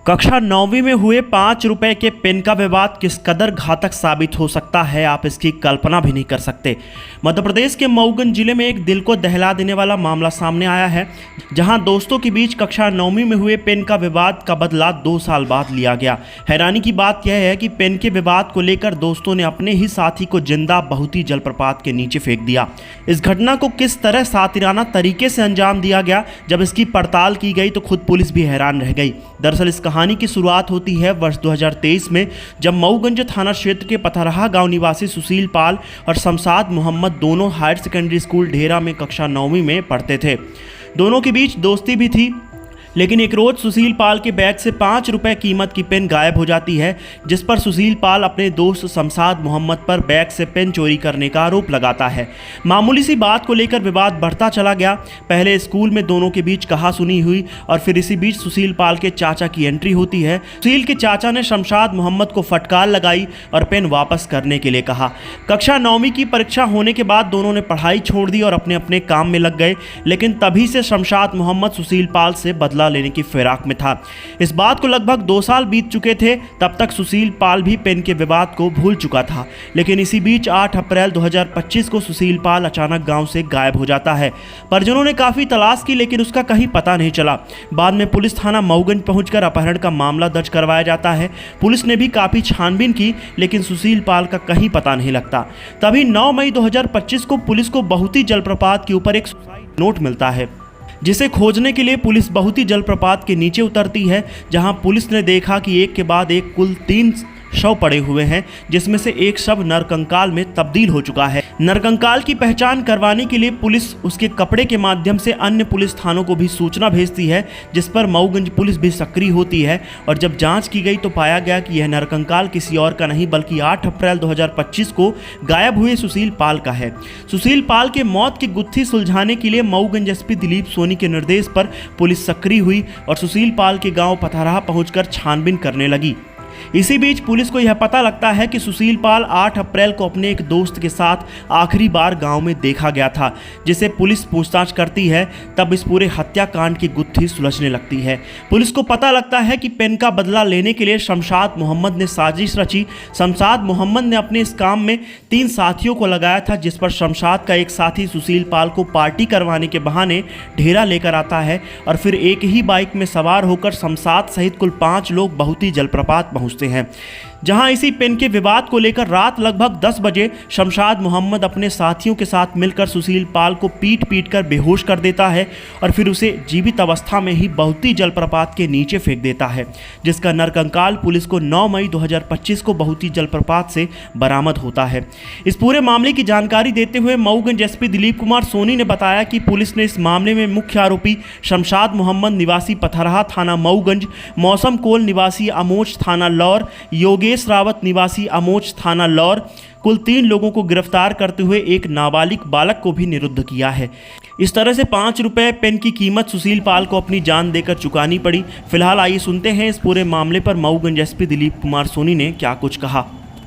कक्षा 9वीं में हुए 5 रुपए के पेन का विवाद किस कदर घातक साबित हो सकता है, आप इसकी कल्पना भी नहीं कर सकते। मध्य प्रदेश के मऊगंज जिले में एक दिल को दहला देने वाला मामला सामने आया है, जहां दोस्तों के बीच कक्षा 9वीं में हुए पेन का विवाद का बदला 2 साल बाद लिया गया। हैरानी की बात यह है कि पेन के विवाद को लेकर दोस्तों ने अपने ही साथी को जिंदा बहुती जलप्रपात के नीचे फेंक दिया। इस घटना को किस तरह सातिराना तरीके से अंजाम दिया गया, जब इसकी पड़ताल की गई तो खुद पुलिस भी हैरान रह गई। दरअसल इस कहानी की शुरुआत होती है वर्ष 2023 में, जब मऊगंज थाना क्षेत्र के पथरहा गांव निवासी सुशील पाल और शमशाद मोहम्मद दोनों हायर सेकेंडरी स्कूल ढेरा में कक्षा 9वीं में पढ़ते थे। दोनों के बीच दोस्ती भी थी, लेकिन एक रोज सुशील पाल के बैग से 5 रुपए कीमत की पेन गायब हो जाती है, जिस पर सुशील पाल अपने दोस्त शमशाद मोहम्मद पर बैग से पेन चोरी करने का आरोप लगाता है। मामूली सी बात को लेकर विवाद बढ़ता चला गया। पहले स्कूल में दोनों के बीच कहासुनी हुई और फिर इसी बीच सुशील पाल के चाचा की एंट्री होती है। सुशील के चाचा ने शमशाद मोहम्मद को फटकार लगाई और पेन वापस करने के लिए कहा। कक्षा 9वीं की परीक्षा होने के बाद दोनों ने पढ़ाई छोड़ दी और अपने अपने काम में लग गए, लेकिन तभी से शमशाद मोहम्मद सुशील पाल से बदला लेने की फिराक में था। इस बात को लगभग 2 साल बीत चुके थे। तब तक सुशील पाल भी पेन के विवाद को भूल चुका था, लेकिन इसी बीच 8 अप्रैल 2025 को सुशील पाल अचानक गांव से गायब हो जाता है। परिजनों ने काफी तलाश की, लेकिन उसका कहीं पता नहीं चला। बाद में पुलिस थाना मऊगंज पहुंचकर अपहरण का मामला दर्ज करवाया जाता है। पुलिस ने भी काफी छानबीन की, लेकिन सुशील पाल का कहीं पता नहीं लगता। तभी 9 मई 2025 को पुलिस को बहुती जलप्रपात के ऊपर एक सुसाइड नोट मिलता है, जिसे खोजने के लिए पुलिस बहुती जलप्रपात के नीचे उतरती है, जहां पुलिस ने देखा कि एक के बाद एक कुल 3 शव पड़े हुए हैं, जिसमें से एक शव नरकंकाल में तब्दील हो चुका है। नरकंकाल की पहचान करवाने के लिए पुलिस उसके कपड़े के माध्यम से अन्य पुलिस थानों को भी सूचना भेजती है, जिस पर मऊगंज पुलिस भी सक्रिय होती है। और जब जांच की गई तो पाया गया कि यह नरकंकाल किसी और का नहीं बल्कि 8 अप्रैल 2025 को गायब हुए सुशील पाल का है। सुशील पाल के मौत की गुत्थी सुलझाने के लिए मऊगंज एसपी दिलीप सोनी के निर्देश पर पुलिस सक्रिय हुई और सुशील पाल के गाँव पथरहा पहुंचकर छानबीन करने लगी। इसी बीच पुलिस को यह पता लगता है कि सुशील पाल 8 अप्रैल को अपने एक दोस्त के साथ आखिरी बार गांव में देखा गया था, जिसे पुलिस पूछताछ करती है। तब इस पूरे हत्याकांड की गुत्थी सुलझने लगती है। पुलिस को पता लगता है कि पेन का बदला लेने के लिए शमशाद मोहम्मद ने साजिश रची। शमशाद मोहम्मद ने अपने इस काम में 3 साथियों को लगाया था, जिस पर शमशाद का एक साथी सुशील पाल को पार्टी करवाने के बहाने ढेरा लेकर आता है और फिर एक ही बाइक में सवार होकर शमशाद सहित कुल 5 लोग बहुती जलप्रपात पहुंचते हैं, जहां इसी पेन के विवाद को लेकर रात लगभग 10 बजे शमशाद मोहम्मद अपने साथियों के साथ मिलकर सुशील पाल को पीट कर बेहोश कर देता है और फिर उसे जीवित अवस्था में ही बहुती जलप्रपात के नीचे फेंक देता है, जिसका नरकंकाल पुलिस को 9 मई 2025 को बहुती जलप्रपात से बरामद होता है। इस पूरे मामले की जानकारी देते हुए मऊगंज एसपी दिलीप कुमार सोनी ने बताया कि पुलिस ने इस मामले में मुख्य आरोपी शमशाद मोहम्मद निवासी पथरहा थाना मऊगंज, मौसम कोल निवासी अमोच थाना लौर, योगेश रावत निवासी अमोच थाना लौर, कुल 3 लोगों को गिरफ्तार करते हुए एक नाबालिग बालक को भी निरुद्ध किया है। इस तरह से 5 रुपए पेन की कीमत सुशील पाल को अपनी जान देकर चुकानी पड़ी। फिलहाल आइए सुनते हैं इस पूरे मामले पर मऊगंज एसपी दिलीप कुमार सोनी ने क्या कुछ कहा।